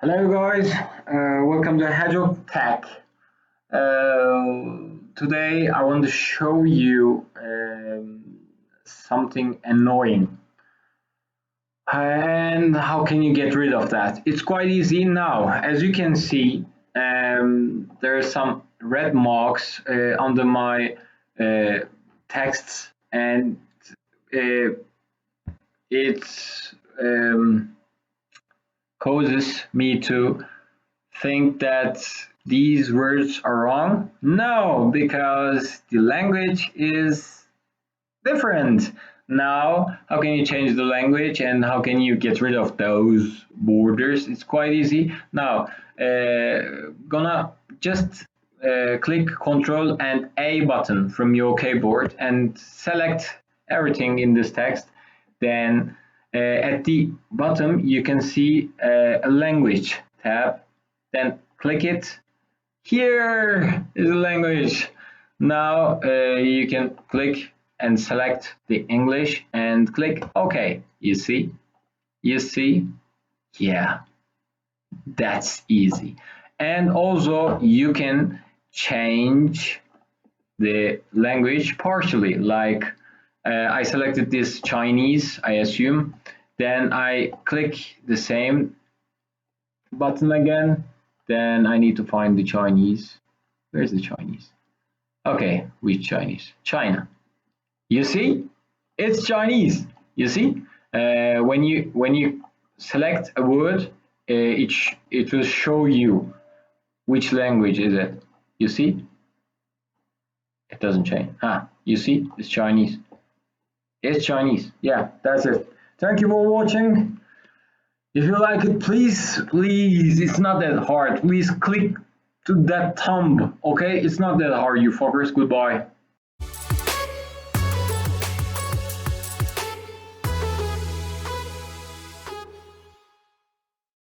Hello guys, welcome to Hedgehog Tech. Today I want to show you something annoying. And how can you get rid of that? It's quite easy now. As you can see, there are some red marks under my uh, texts, and uh, it causes me to think that these words are wrong? No, because the language is different. Now, how can you change the language and how can you get rid of those borders? It's quite easy. Now, gonna just click Control and A button from your keyboard and select everything in this text. Then at the bottom, you can see a language tab. Then click it. Here is the language. Now you can click and select the English and click OK. You see? You see? Yeah, that's easy. And also you can change the language partially, like I selected this Chinese, I assume. Then I click the same button again. Then I need to find the Chinese. Where's the Chinese? Okay, which Chinese? China. You see, it's Chinese. You see, when you select a word, it will show you which language is it. You see, it doesn't change. Ah, you see, it's Chinese. It's Chinese. Yeah, that's it. Thank you for watching. If you like it, please, it's not that hard. Please click to that thumb. Okay, it's not that hard, you fuckers. Goodbye.